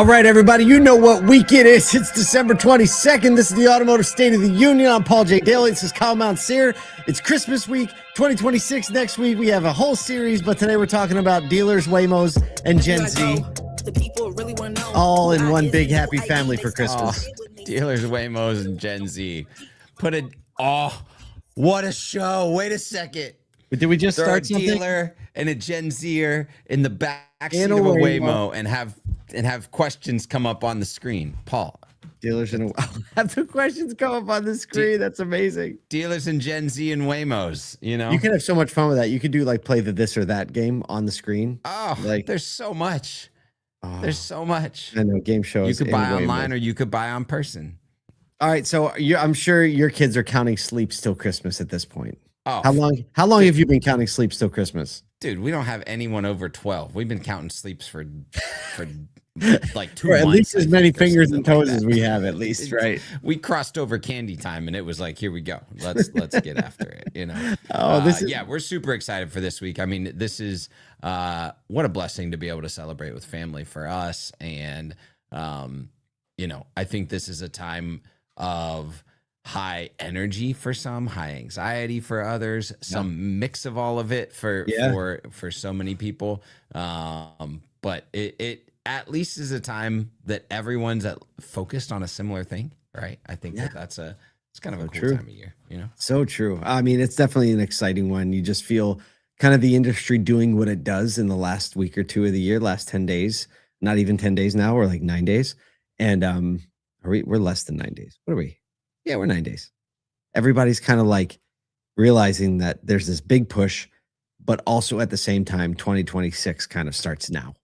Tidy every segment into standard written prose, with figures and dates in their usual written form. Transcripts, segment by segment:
All right, everybody, you know what week it is. It's December 22nd. This is the Automotive State of the Union. I'm Paul J. Daly. This is Kyle Mountseer. It's Christmas week, 2026. Next week, we have a whole series, but today we're talking about dealers, Waymos, and Gen Z. All in one big happy family for Christmas. Oh, dealers, Waymos, and Gen Z. What a show. Wait a second. Did we just start a something? Dealer and a Gen Zer in the backseat of a Waymo and have questions come up on the screen. Paul. Dealers and have the questions come up on the screen. That's amazing. Dealers and Gen Z and Waymos, you know. You can have so much fun with that. You could do like play the this or that game on the screen. Oh, like there's so much. There's so much. I know, game shows. You could buy online or you could buy on person. All right, so I'm sure your kids are counting sleeps till Christmas at this point. Oh, how long have you been counting sleeps till Christmas? Dude, we don't have anyone over 12. We've been counting sleeps for like 2 months. At least as many fingers and toes as we have, at least, right? We crossed over candy time, and it was like, here we go. Let's get after it. You know. Yeah, we're super excited for this week. I mean, this is what a blessing to be able to celebrate with family for us, and you know, I think this is a time of high energy for some, high anxiety for others, some mix of all of it for so many people. But it at least is a time that everyone's focused on a similar thing, right? I think it's kind of a cool time of year, you know? So true. I mean, it's definitely an exciting one. You just feel kind of the industry doing what it does in the last week or two of the year, last 10 days, not even 10 days now, or like 9 days. And we're less than 9 days. What are we? Yeah, we're 9 days. Everybody's kind of like realizing that there's this big push, but also at the same time, 2026 kind of starts now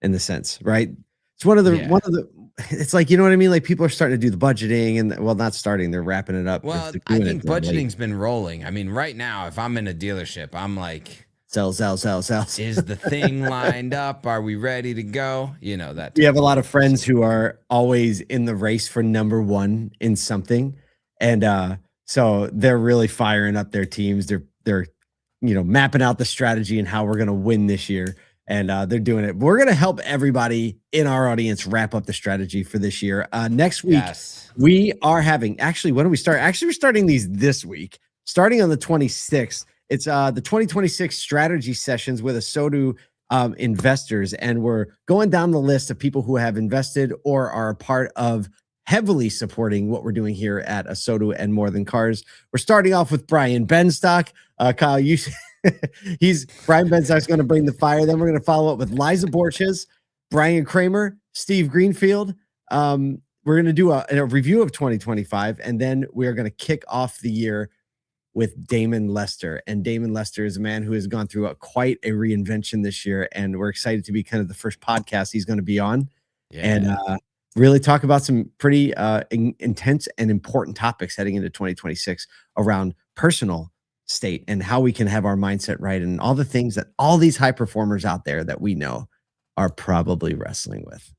in the sense, right? It's one of the, it's like, you know what I mean? Like people are starting to do the budgeting and not starting, they're wrapping it up. Well, I think budgeting's been rolling. I mean, right now, if I'm in a dealership, I'm like, sell. Is the thing lined up? Are we ready to go? You know that. We have a lot of friends who are always in the race for number one in something, and so they're really firing up their teams. They're mapping out the strategy and how we're gonna win this year, and they're doing it. We're gonna help everybody in our audience wrap up the strategy for this year. Next week we are having when do we start? Actually, we're starting these this week, starting on the 26th. It's the 2026 strategy sessions with ASOTU investors, and we're going down the list of people who have invested or are a part of heavily supporting what we're doing here at ASOTU and More Than Cars. We're starting off with Brian Benstock. Kyle, Brian Benstock's going to bring the fire. Then we're going to follow up with Liza Borges, Brian Kramer, Steve Greenfield. We're going to do a review of 2025, and then we are going to kick off the year with Damon Lester. And Damon Lester is a man who has gone through quite a reinvention this year. And we're excited to be kind of the first podcast he's going to be on and really talk about some pretty intense and important topics heading into 2026 around personal state and how we can have our mindset right. And all the things that all these high performers out there that we know are probably wrestling with.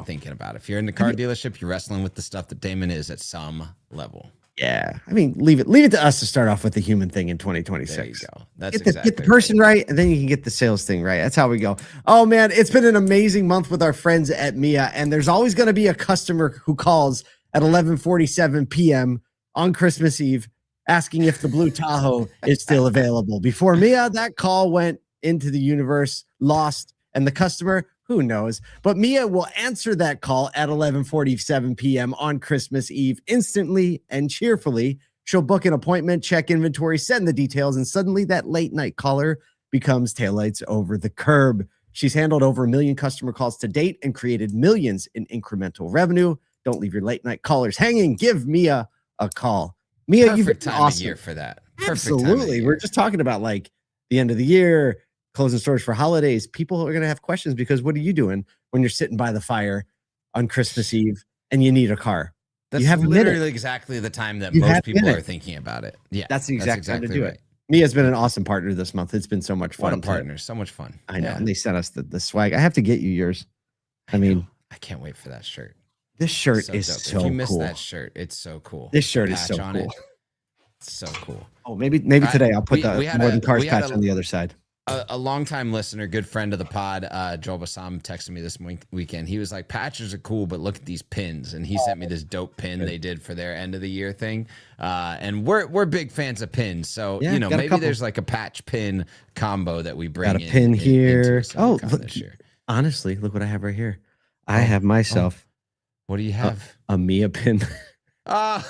Thinking about it. If you're in the car dealership, you're wrestling with the stuff that Damon is at some level. Yeah, I mean, leave it to us to start off with the human thing in 2026. There you go. Get the person right, and then you can get the sales thing right. That's how we go. Oh man, it's been an amazing month with our friends at Mia, and there's always going to be a customer who calls at 11:47 p.m. on Christmas Eve asking if the blue Tahoe is still available. Before Mia, that call went into the universe, lost, and the customer, who knows? But Mia will answer that call at 11:47 p.m. on Christmas Eve instantly and cheerfully. She'll book an appointment, check inventory, send the details, and suddenly that late night caller becomes taillights over the curb. She's handled over 1 million customer calls to date and created millions in incremental revenue. Don't leave your late night callers hanging. Give Mia a call. Mia, you've been awesome. Of year for that. Absolutely. We're just talking about like the end of the year, closing stores for holidays. People are going to have questions because what are you doing when you're sitting by the fire on Christmas Eve and you need a car? That's literally exactly the time that most people are thinking about it. Yeah, that's the exact time to do it. Mia's been an awesome partner this month. It's been so much fun. What a partner. So much fun. I know. And they sent us the swag. I have to get you yours. I mean, I can't wait for that shirt. This shirt is so cool. If you missed that shirt, it's so cool. This shirt is so cool. It's so cool. Oh, maybe today I'll put the More Than Cars patch on the other side. a longtime listener, good friend of the pod, Joel Bassam, texted me this weekend. He was like, patches are cool, but look at these pins. And he sent me this dope pin they did for their end of the year thing. And we're big fans of pins. So, Yeah, maybe there's like a patch pin combo that we bring got a pin here. Oh, look, this year. Honestly, look what I have right here. I have myself. What do you have? A Mia pin. I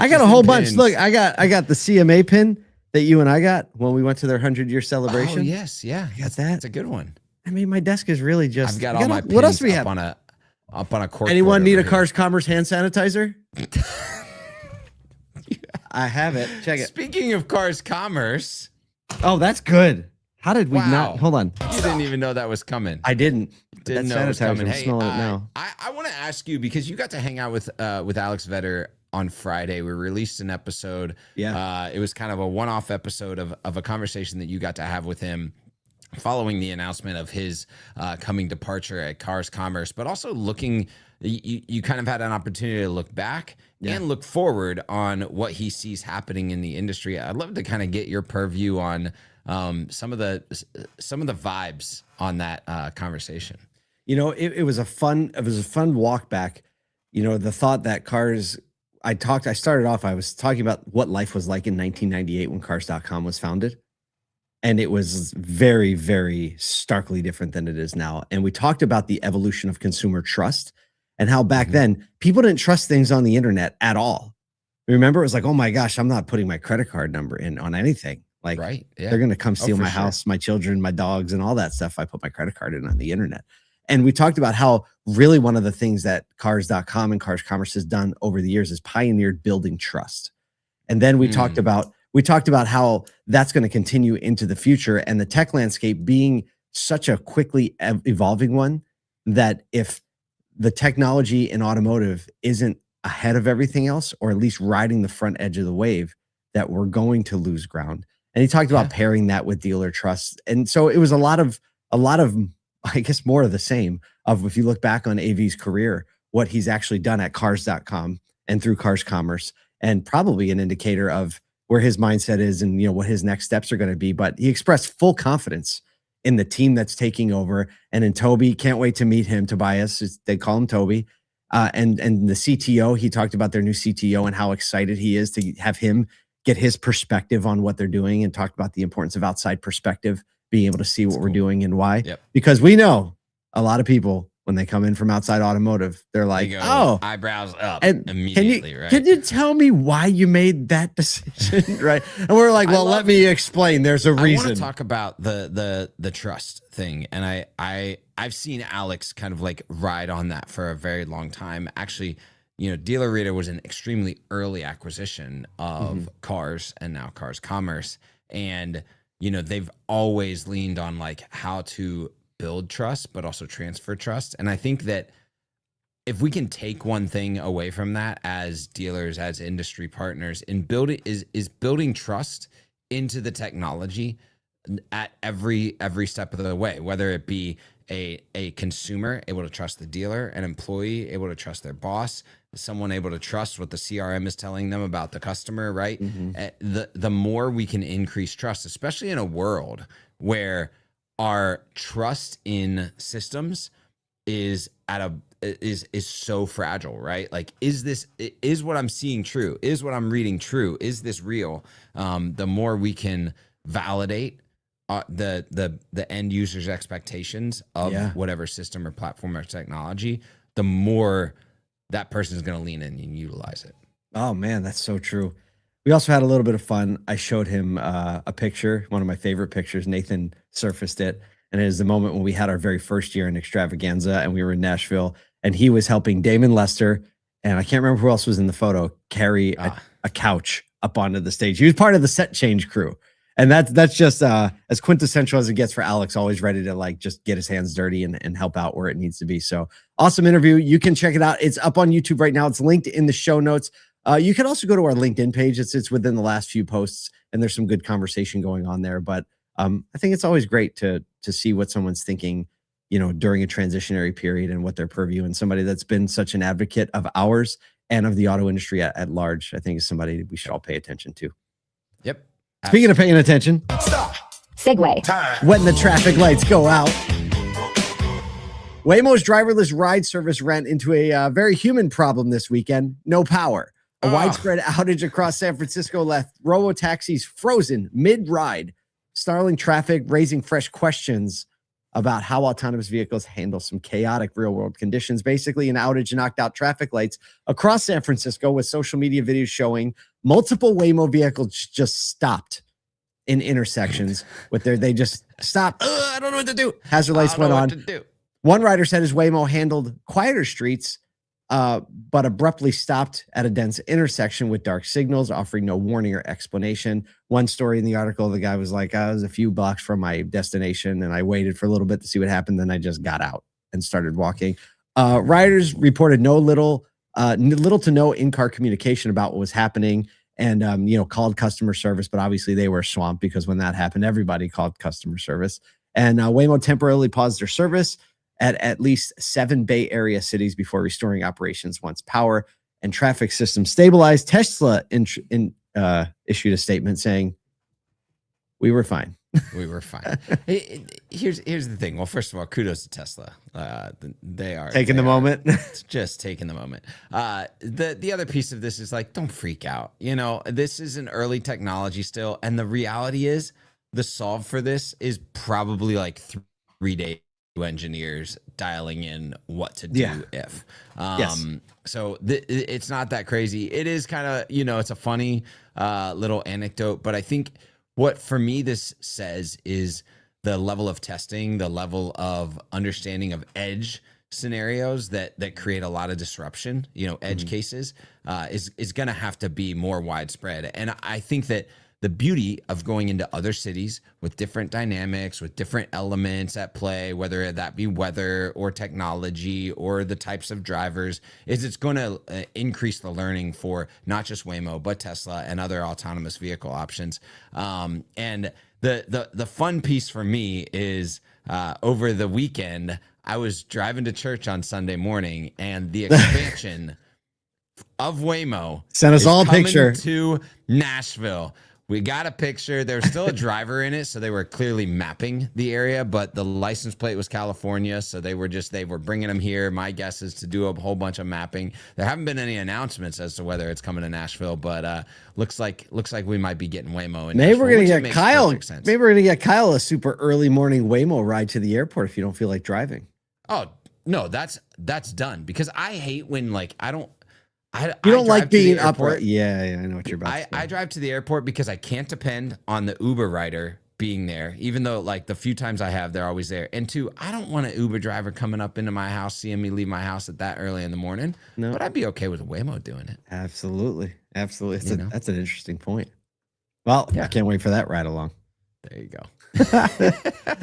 got a whole bunch. Look, I got the CMA pin that you and I got when we went to their 100-year celebration. Oh, yes. Yeah. I got that. That's a good one. I mean, my desk is really just. I've got all my pins what else do we have? Up on a cork. Anyone need a Cars Commerce hand sanitizer? I have it. Check it. Speaking of Cars Commerce. Oh, that's good. How did we not? Hold on. You didn't even know that was coming. I didn't. Didn't know it was coming. Hey, smelling it now. I want to ask you, because you got to hang out with Alex Vetter on Friday. We released an episode. Yeah. It was kind of a one-off episode of a conversation that you got to have with him following the announcement of his coming departure at Cars Commerce, but also looking, you kind of had an opportunity to look back and look forward on what he sees happening in the industry. I'd love to kind of get your purview on some of the vibes on that conversation. You know, it was a fun walk back. You know, the thought that Cars, I was talking about what life was like in 1998 when Cars.com was founded. And it was very, very starkly different than it is now. And we talked about the evolution of consumer trust and how back then people didn't trust things on the internet at all. Remember, it was like, oh my gosh, I'm not putting my credit card number in on anything. Like, they're going to come steal my house, my children, my dogs, and all that stuff if I put my credit card in on the internet. And we talked about how really one of the things that Cars.com and Cars Commerce has done over the years is pioneered building trust. And then we talked about how that's going to continue into the future, and the tech landscape being such a quickly evolving one that if the technology in automotive isn't ahead of everything else, or at least riding the front edge of the wave, that we're going to lose ground. And he talked about pairing that with dealer trust. And so it was a lot of, I guess, more of the same of, if you look back on AV's career, what he's actually done at Cars.com and through Cars Commerce, and probably an indicator of where his mindset is and, you know, what his next steps are going to be. But he expressed full confidence in the team that's taking over, and in Toby. Can't wait to meet him. Tobias, they call him Toby. And the CTO, he talked about their new CTO and how excited he is to have him get his perspective on what they're doing, and talked about the importance of outside perspective, being able to see what we're doing and why. Because we know a lot of people, when they come in from outside automotive, they're like, oh, eyebrows up and immediately, right? Can you tell me why you made that decision? Right. And we're like, well, let me explain. There's a reason. I want to talk about the trust thing. And I've seen Alex kind of like ride on that for a very long time. Actually, you know, Dealer Reader was an extremely early acquisition of Cars, and now Cars Commerce. And, you know, they've always leaned on like how to build trust, but also transfer trust. And I think that if we can take one thing away from that as dealers, as industry partners, in building is building trust into the technology at every step of the way, whether it be a consumer able to trust the dealer, an employee able to trust their boss, someone able to trust what the CRM is telling them about the customer, right? The more we can increase trust, especially in a world where our trust in systems is so fragile, right? Like, is what I'm seeing true? Is what I'm reading true? Is this real? The more we can validate the end user's expectations of whatever system or platform or technology, the more that person is going to lean in and utilize it. Oh man, that's so true. We also had a little bit of fun. I showed him a picture, one of my favorite pictures. Nathan surfaced it. And it is the moment when we had our very first year in Extravaganza, and we were in Nashville, and he was helping Damon Lester, and I can't remember who else was in the photo, carry a couch up onto the stage. He was part of the set change crew. And that's just as quintessential as it gets for Alex, always ready to like just get his hands dirty and help out where it needs to be. So awesome interview. You can check it out. It's up on YouTube right now. It's linked in the show notes. You can also go to our LinkedIn page. It's within the last few posts, and there's some good conversation going on there. But I think it's always great to see what someone's thinking, you know, during a transitionary period and what their purview, and somebody that's been such an advocate of ours and of the auto industry at large, I think is somebody we should all pay attention to. Yep. Speaking of paying attention. Stop. Segue. When the traffic lights go out. Waymo's driverless ride service ran into a very human problem this weekend. No power. A widespread outage across San Francisco left robotaxis frozen mid-ride, startling traffic, raising fresh questions about how autonomous vehicles handle some chaotic real-world conditions. Basically, an outage knocked out traffic lights across San Francisco, with social media videos showing multiple Waymo vehicles just stopped in intersections they just stopped. I don't know what to do. Hazard lights went on. One rider said his Waymo handled quieter streets, but abruptly stopped at a dense intersection with dark signals, offering no warning or explanation. One story in the article, the guy was like, I was a few blocks from my destination and I waited for a little bit to see what happened. Then I just got out and started walking. Riders reported little to no in-car communication about what was happening, and called customer service, but obviously they were swamped because when that happened, everybody called customer service. And Waymo temporarily paused their service at least 7 Bay Area cities before restoring operations once power and traffic systems stabilized. Tesla issued a statement saying, "We were fine." We were fine. Here's the thing. Well, first of all, kudos to Tesla. They are taking the moment. Just taking the moment. The other piece of this is like, don't freak out. This is an early technology still, and the reality is the solve for this is probably like 3 days. Engineers dialing in what to do if. Yes. So it's not that crazy. It is kind of, it's a funny little anecdote, but I think what for me this says is the level of testing, the level of understanding of edge scenarios that create a lot of disruption, edge cases, is going to have to be more widespread. And I think that the beauty of going into other cities with different dynamics, with different elements at play, whether that be weather or technology or the types of drivers, is it's going to increase the learning for not just Waymo, but Tesla and other autonomous vehicle options. And the fun piece for me is over the weekend, I was driving to church on Sunday morning, and the expansion of Waymo sent us all a picture to Nashville. We got a picture. There's still a driver in it, so they were clearly mapping the area, but the license plate was California, so they were bringing them here. My guess is to do a whole bunch of mapping. There haven't been any announcements as to whether it's coming to Nashville, but looks like we might be getting Waymo in Maybe Nashville, we're gonna get Kyle. Maybe we're gonna get Kyle a super early morning Waymo ride to the airport if you don't feel like driving. Oh no, that's done, because I hate when you don't like being up. Yeah, I know what you're about to say. I drive to the airport because I can't depend on the Uber rider being there, even though like the few times I have, they're always there. And 2, I don't want an Uber driver coming up into my house, seeing me leave my house at that early in the morning. No, but I'd be okay with Waymo doing it. Absolutely. That's an interesting point. Well, I can't wait for that ride along. There you go.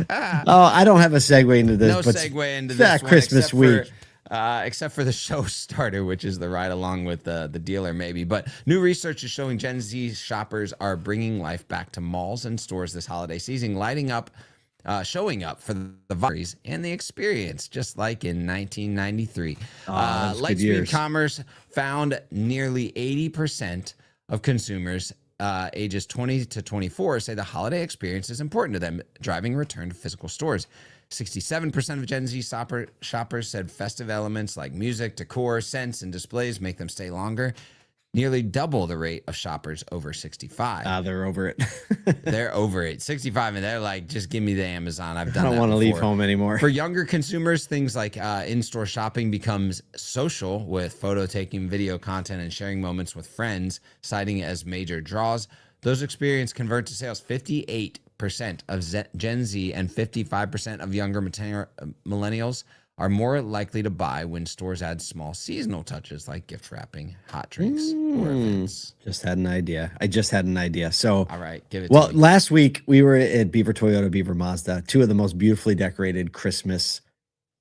I don't have a segue into this. No segue into this Christmas week. Except for the show starter, which is the ride along with the dealer, maybe. But new research is showing Gen Z shoppers are bringing life back to malls and stores this holiday season, showing up for the varies and the experience, just like in 1993. Lightspeed Commerce found nearly 80% of consumers ages 20 to 24 say the holiday experience is important to them, driving a return to physical stores. 67% of Gen Z shoppers said festive elements like music, decor, scents, and displays make them stay longer. Nearly double the rate of shoppers over 65. They're over it. They're over it. 65, and they're like, just give me the Amazon. I don't want to leave home anymore. For younger consumers, things like in-store shopping becomes social, with photo taking, video content, and sharing moments with friends, citing it as major draws. Those experiences convert to sales. 58% of Gen Z and 55% of younger millennials are more likely to buy when stores add small seasonal touches like gift wrapping, hot drinks, or events. Just had an idea. I just had an idea. So, all right, give it to me. Last week we were at Beaver Toyota, Beaver Mazda, 2 of the most beautifully decorated Christmas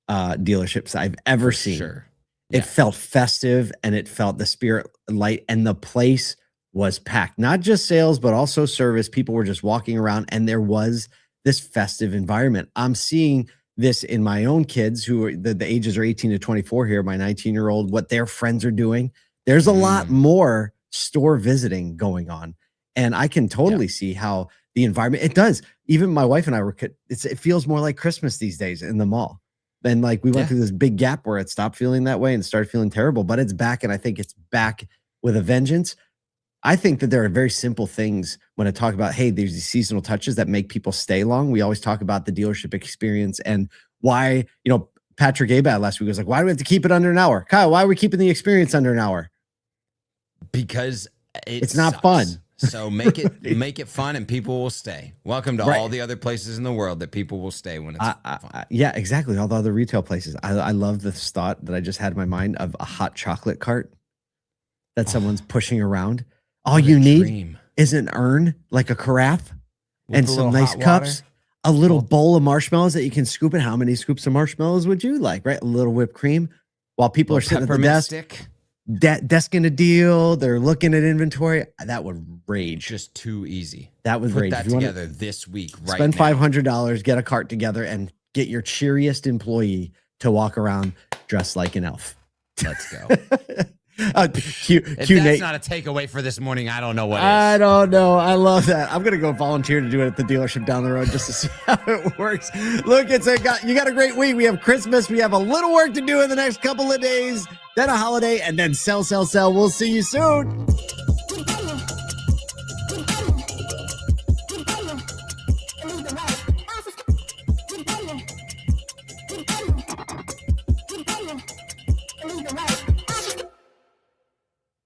dealerships I've ever seen. Sure. Yeah. It felt festive, and it felt the spirit light, and the place was packed. Not just sales, but also service. People were just walking around, and there was this festive environment. I'm seeing this in my own kids, who are the ages are 18 to 24 here, my 19-year-old, what their friends are doing. There's a lot more store visiting going on. And I can totally see how the environment. It does. Even my wife and I it feels more like Christmas these days in the mall. And like we went through this big gap where it stopped feeling that way and started feeling terrible, but it's back. And I think it's back with a vengeance. I think that there are very simple things when I talk about, hey, there's these seasonal touches that make people stay long. We always talk about the dealership experience and why, Patrick Abad last week was like, why do we have to keep it under an hour? Kyle, why are we keeping the experience under an hour? Because it's not fun. So make it fun and people will stay. Welcome to all the other places in the world that people will stay when it's fun. Yeah, exactly. All the other retail places. I love this thought that I just had in my mind of a hot chocolate cart that someone's pushing around. All you need is an urn, like a carafe, and some nice cups, a little bowl of marshmallows that you can scoop in. How many scoops of marshmallows would you like, right? A little whipped cream while people are sitting at the desk. Stick. Desking a deal, they're looking at inventory. That would rage. Just too easy. That would rage. Put that together this week, right? Spend $500, get a cart together, and get your cheeriest employee to walk around dressed like an elf. Let's go. If that's Nate. Not a takeaway for this morning, I don't know what is. I don't know. I love that. I'm gonna go volunteer to do it at the dealership down the road just to see how it works. Look, you got a great week. We have Christmas. We have a little work to do in the next couple of days, then a holiday, and then sell. We'll see you soon.